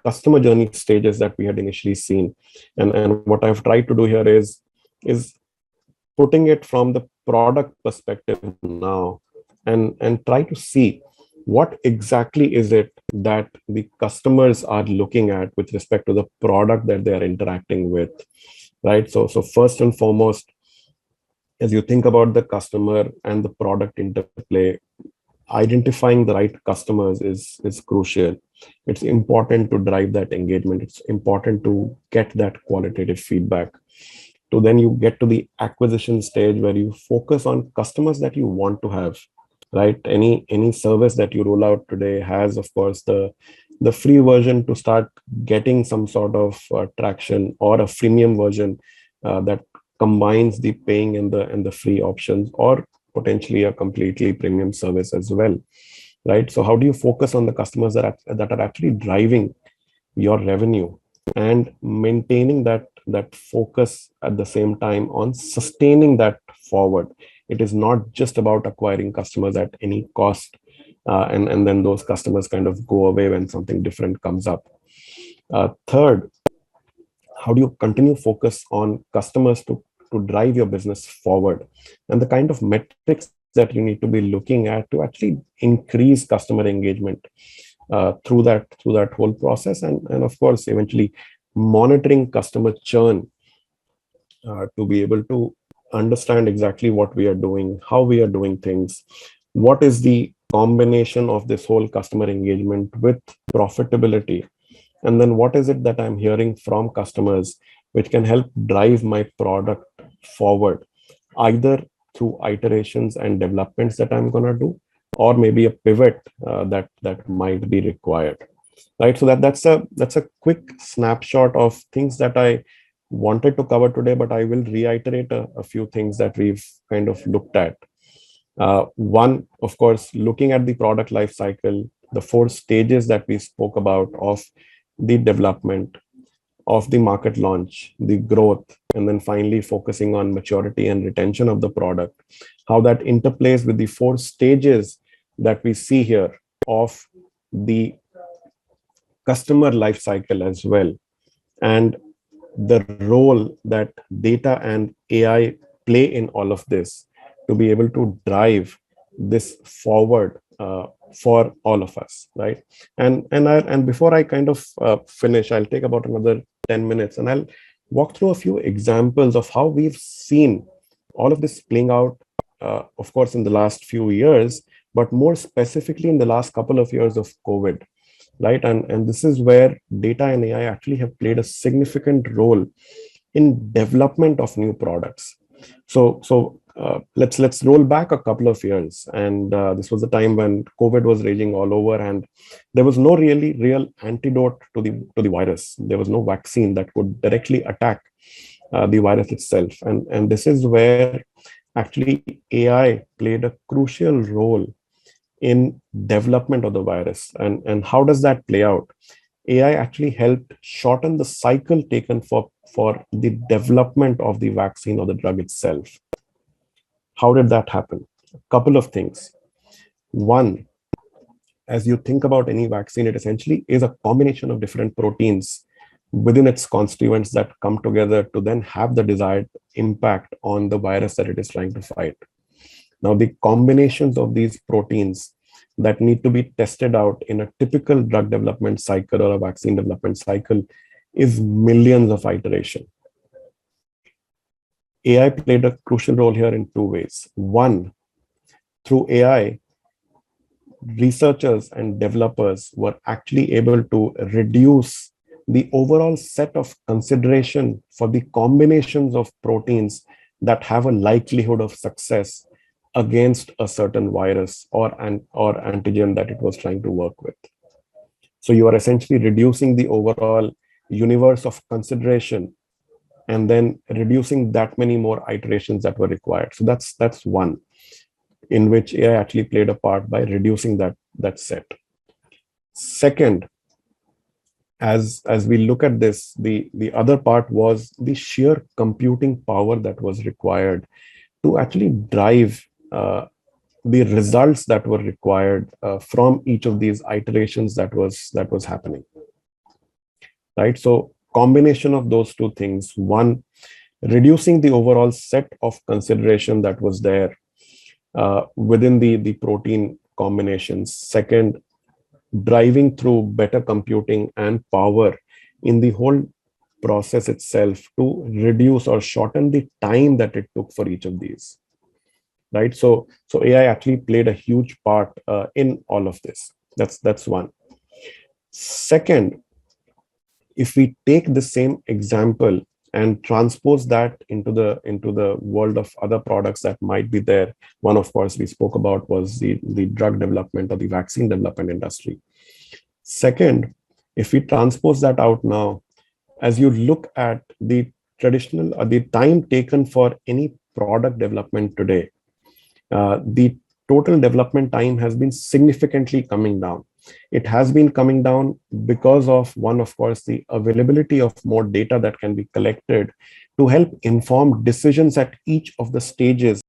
customer journey stages that we had initially seen. And what I've tried to do here is putting it from the product perspective now, and try to see what exactly is it that the customers are looking at with respect to the product that they are interacting with, right? So first and foremost, as you think about the customer and the product interplay, identifying the right customers is crucial. It's important to drive that engagement. It's important to get that qualitative feedback. To then you get to the acquisition stage where you focus on customers that you want to have, right? Any service that you roll out today has, of course, the free version to start getting some sort of traction, or a freemium version that combines the paying and the free options, or potentially a completely premium service as well, right? So how do you focus on the customers that are actually driving your revenue, and maintaining that focus at the same time on sustaining that forward? It is not just about acquiring customers at any cost, and then those customers kind of go away when something different comes up. Third, how do you continue focus on customers to drive your business forward, and the kind of metrics that you need to be looking at to actually increase customer engagement through that whole process, and of course eventually monitoring customer churn to be able to understand exactly what we are doing, how we are doing things, what is the combination of this whole customer engagement with profitability, and then what is it that I'm hearing from customers which can help drive my product forward, either through iterations and developments that I'm going to do, or maybe a pivot that might be required, right? So that's a quick snapshot of things that I wanted to cover today, but I will reiterate a few things that we've kind of looked at. One, of course, looking at the product life cycle, the 4 stages that we spoke about of the development, of the market launch, the growth, and then finally focusing on maturity and retention of the product, how that interplays with the 4 stages that we see here of the customer life cycle as well, and the role that data and AI play in all of this to be able to drive this forward for all of us, right? And before I kind of finish, I'll take about another 10 minutes and I'll walk through a few examples of how we've seen all of this playing out, of course, in the last few years, but more specifically in the last couple of years of COVID, right? And this is where data and AI actually have played a significant role in development of new products. So let's roll back a couple of years, and this was the time when COVID was raging all over, and there was no real antidote to the virus. There was no vaccine that could directly attack the virus itself, and this is where actually AI played a crucial role in development of the virus. And how does that play out? AI actually helped shorten the cycle taken for the development of the vaccine or the drug itself. How did that happen? A couple of things. One, as you think about any vaccine, it essentially is a combination of different proteins within its constituents that come together to then have the desired impact on the virus that it is trying to fight. Now, the combinations of these proteins that need to be tested out in a typical drug development cycle or a vaccine development cycle is millions of iteration. AI played a crucial role here in 2 ways. One, through AI, researchers and developers were actually able to reduce the overall set of consideration for the combinations of proteins that have a likelihood of success against a certain virus or antigen that it was trying to work with. So you are essentially reducing the overall universe of consideration and then reducing that many more iterations that were required. So that's one in which AI actually played a part by reducing that set. Second, as we look at this, the other part was the sheer computing power that was required to actually drive the results that were required from each of these iterations that was happening. right? So combination of those two things: one, reducing the overall set of consideration that was there within the protein combinations; second, driving through better computing and power in the whole process itself to reduce or shorten the time that it took for each of these, right? So AI actually played a huge part in all of this. That's one. Second, if we take the same example and transpose that into the world of other products that might be there, one of course we spoke about was the drug development or the vaccine development industry. Second, if we transpose that out now, as you look at the traditional the time taken for any product development today, the total development time has been significantly coming down. It has been coming down because of, one, of course, the availability of more data that can be collected to help inform decisions at each of the stages